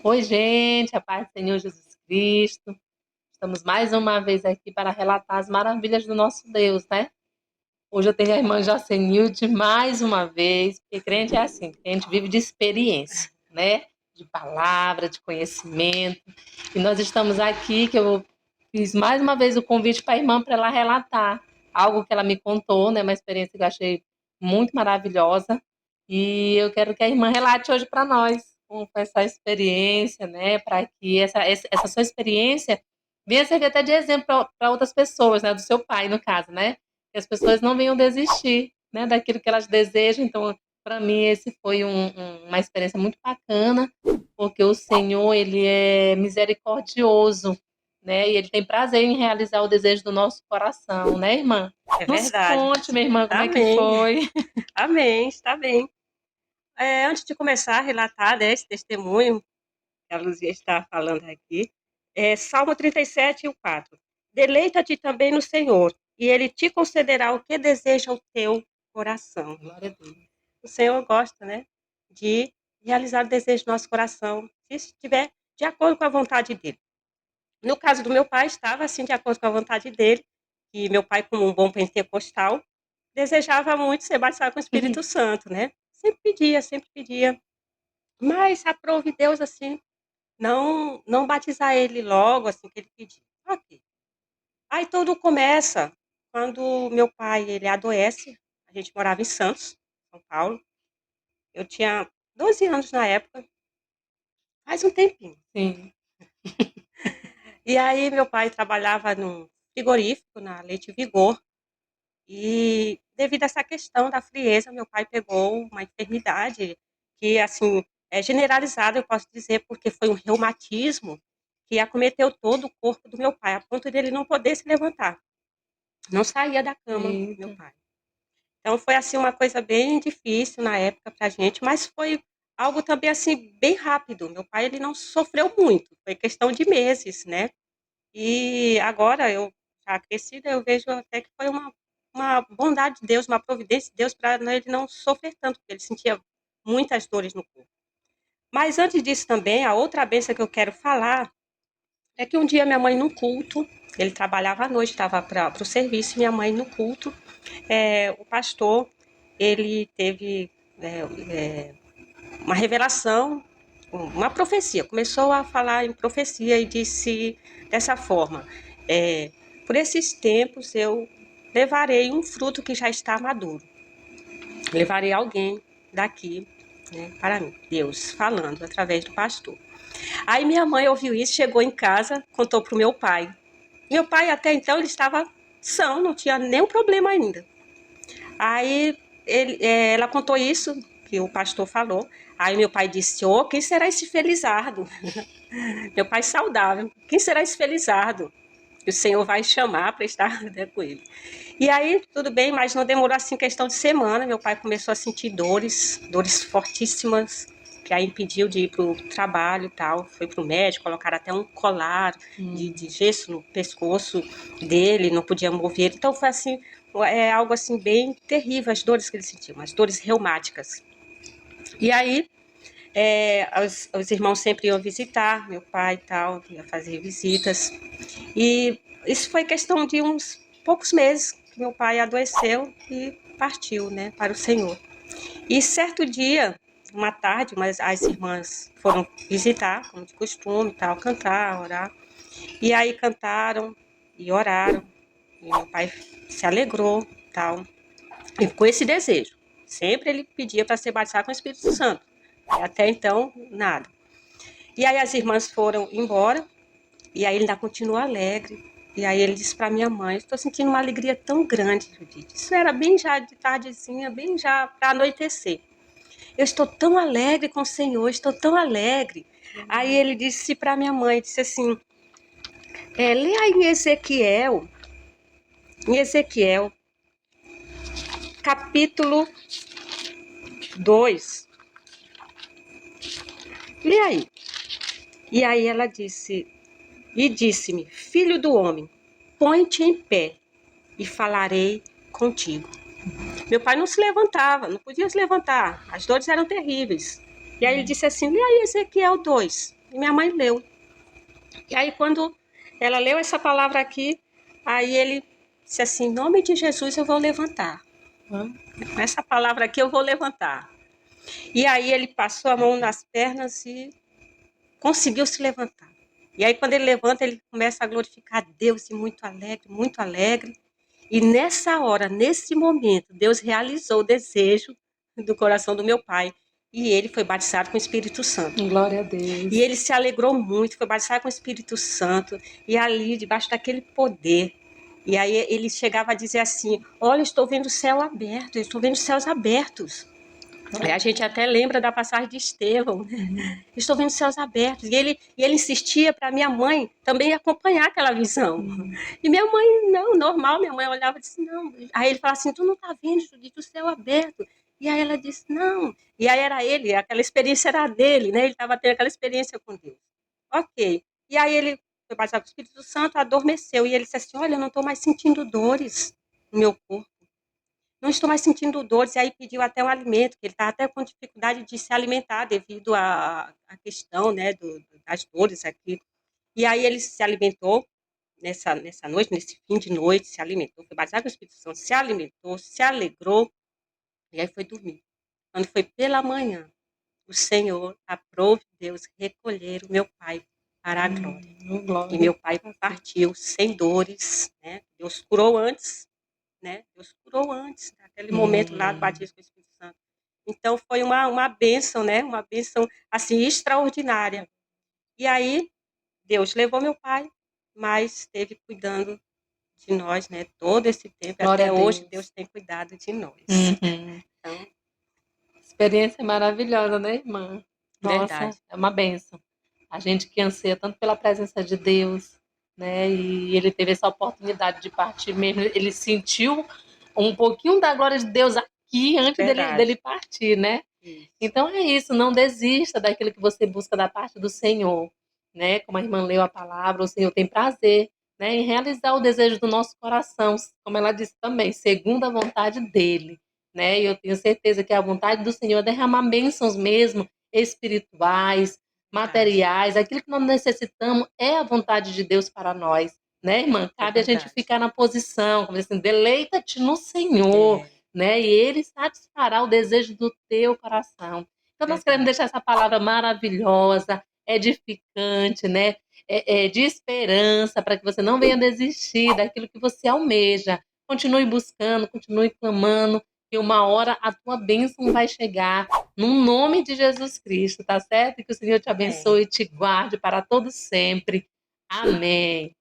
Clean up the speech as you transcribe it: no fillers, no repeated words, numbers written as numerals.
Oi, gente, a paz do Senhor Jesus Cristo. Estamos mais uma vez aqui para relatar as maravilhas do nosso Deus, né? Hoje eu tenho a irmã Jacenilde mais uma vez, porque crente é assim, crente vive de experiência, né? De palavra, de conhecimento. E nós estamos aqui, que eu fiz mais uma vez o convite para a irmã para ela relatar algo que ela me contou, né? Uma experiência que eu achei muito maravilhosa. E eu quero que a irmã relate hoje para nós como foi essa experiência, né? Para que essa sua experiência venha servir até de exemplo para outras pessoas, né? Do seu pai, no caso, né? Que as pessoas não venham desistir, né? Daquilo que elas desejam. Então, para mim, esse foi uma experiência muito bacana, porque o Senhor, ele é misericordioso, né? E ele tem prazer em realizar o desejo do nosso coração, né, irmã? É Nos verdade. conte, minha irmã, como é que Amém. foi? Amém, está bem. Antes de começar a relatar, né, esse testemunho que a Luzia está falando aqui, Salmo 37, o 4. Deleita-te também no Senhor, e Ele te concederá o que deseja o teu coração. Glória a Deus. O Senhor gosta, né, de realizar o desejo do nosso coração, se estiver de acordo com a vontade dEle. No caso do meu pai, estava assim de acordo com a vontade dele, e meu pai, como um bom pentecostal, desejava muito ser batizado com o Espírito Santo, né? Sempre pedia, sempre pedia. Mas aprove Deus, assim, não batizar ele logo, assim, que ele pediu. Ok. Aí tudo começa quando meu pai, ele adoece. A gente morava em Santos, São Paulo. Eu tinha 12 anos na época, faz um tempinho. Sim. E aí meu pai trabalhava num frigorífico, na Leite Vigor, e devido a essa questão da frieza, meu pai pegou uma enfermidade que, assim, é generalizada, eu posso dizer, porque foi um reumatismo que acometeu todo o corpo do meu pai, a ponto de ele não poder se levantar. Não saía da cama, meu Eita. pai. Então foi, assim, uma coisa bem difícil na época pra gente, mas foi algo também, assim, bem rápido. Meu pai, ele não sofreu muito, foi questão de meses, né. E agora eu já crescida, eu vejo até que foi uma bondade de Deus, uma providência de Deus para ele não sofrer tanto, porque ele sentia muitas dores no corpo. Mas antes disso também, a outra bênção que eu quero falar é que um dia minha mãe no culto, ele trabalhava à noite, estava para o serviço, e minha mãe no culto, o pastor, ele teve uma revelação, uma profecia, começou a falar em profecia e disse dessa forma, por esses tempos eu levarei um fruto que já está maduro, levarei alguém daqui, né, para mim, Deus falando através do pastor. Aí minha mãe ouviu isso, chegou em casa, contou para o meu pai. Meu pai até então ele estava são, não tinha nenhum problema ainda. Aí ela contou isso que o pastor falou. Aí meu pai disse: "Ô, quem será esse felizardo?" Meu pai saudável. "Quem será esse felizardo que o Senhor vai chamar para estar, né, com ele?" E aí tudo bem, mas não demorou assim questão de semana. Meu pai começou a sentir dores fortíssimas, que aí impediu de ir para o trabalho e tal. Foi para o médico, colocaram até um colar de gesso no pescoço dele, não podia mover. Então foi assim, algo assim bem terrível as dores que ele sentiu, as dores reumáticas. E aí os irmãos sempre iam visitar meu pai e tal, ia fazer visitas. E isso foi questão de uns poucos meses que meu pai adoeceu e partiu, né, para o Senhor. E certo dia, uma tarde, mas as irmãs foram visitar, como de costume, tal, cantar, orar. E aí cantaram e oraram. E meu pai se alegrou, tal, e com esse desejo. Sempre ele pedia para ser batizado com o Espírito Santo. Até então, nada. E aí as irmãs foram embora, e aí ele ainda continua alegre. E aí ele disse para minha mãe: "Estou sentindo uma alegria tão grande, Judite." Isso era bem já de tardezinha, bem já para anoitecer. "Eu estou tão alegre com o Senhor, estou tão alegre." Aí ele disse para minha mãe, disse assim, lê aí em Ezequiel, capítulo 2. Lê aí. E aí ela disse, e disse-me: "Filho do homem, põe-te em pé e falarei contigo." Meu pai não se levantava, não podia se levantar, as dores eram terríveis. E aí ele disse assim: "Lê aí Ezequiel 2. E minha mãe leu. E aí, quando ela leu essa palavra aqui, aí ele disse assim: em nome de Jesus eu vou levantar. Hã? Com essa palavra aqui eu vou levantar. E aí ele passou a mão nas pernas e conseguiu se levantar. E aí, quando ele levanta, ele começa a glorificar Deus e muito alegre, muito alegre. E nessa hora, nesse momento, Deus realizou o desejo do coração do meu pai. E ele foi batizado com o Espírito Santo. Glória a E Deus. ele se alegrou muito, foi batizado com o Espírito Santo. E ali, debaixo daquele poder. E aí ele chegava a dizer assim: olha, eu estou vendo o céu aberto, eu estou vendo os céus abertos. Aí a gente até lembra da passagem de Estevão, né? Estou vendo os céus abertos. E ele insistia para minha mãe também acompanhar aquela visão. E minha mãe, não, normal, minha mãe olhava e disse, não. Aí ele falava assim, tu não está vendo, Judite, o céu aberto. E aí ela disse, não. E aí era ele, aquela experiência era dele, né? Ele estava tendo aquela experiência com Deus. Ok. E aí ele foi batizado com o Espírito Santo, adormeceu. E ele disse assim, olha, eu não estou mais sentindo dores no meu corpo. Não estou mais sentindo dores, e aí pediu até um alimento, que ele estava até com dificuldade de se alimentar devido à questão, né, das dores aqui. E aí ele se alimentou nessa noite, nesse fim de noite, se alimentou, foi batizado com o Espírito Santo, se alimentou, se alegrou, e aí foi dormir. Quando foi pela manhã, o Senhor aprove Deus recolher o meu pai para a glória. E meu pai partiu sem dores, né? Deus curou antes, né? Deus curou antes, naquele momento lá do batismo com o Espírito Santo. Então foi uma bênção, né? Uma bênção assim extraordinária. E aí Deus levou meu pai, mas esteve cuidando de nós, né? Todo esse tempo, Glória até a hoje Deus. Deus tem cuidado de nós. Então, Experiência maravilhosa, né, irmã? Nossa, verdade. é uma bênção. A gente que anseia tanto pela presença de Deus, né? E ele teve essa oportunidade de partir mesmo. Ele sentiu um pouquinho da glória de Deus aqui antes dele Verdade. partir, né? Isso. Então é isso, não desista daquilo que você busca da parte do Senhor, né? Como a irmã leu a palavra, o Senhor tem prazer, né, em realizar o desejo do nosso coração, como ela disse também, segundo a vontade dele, né? E eu tenho certeza que a vontade do Senhor é derramar bênçãos mesmo, espirituais, Verdade. materiais, aquilo que nós necessitamos é a vontade de Deus para nós, né, irmã? É Cabe a gente verdade. ficar na posição, como assim, deleita-te no Senhor, É né? E ele satisfará o desejo do teu coração. Então nós queremos verdade. deixar essa palavra maravilhosa, edificante, né? De esperança, para que você não venha desistir daquilo que você almeja. Continue buscando, continue clamando, e uma hora a tua bênção vai chegar, no nome de Jesus Cristo, tá certo? Que o Senhor te Amém. abençoe e te guarde para todo sempre. Amém.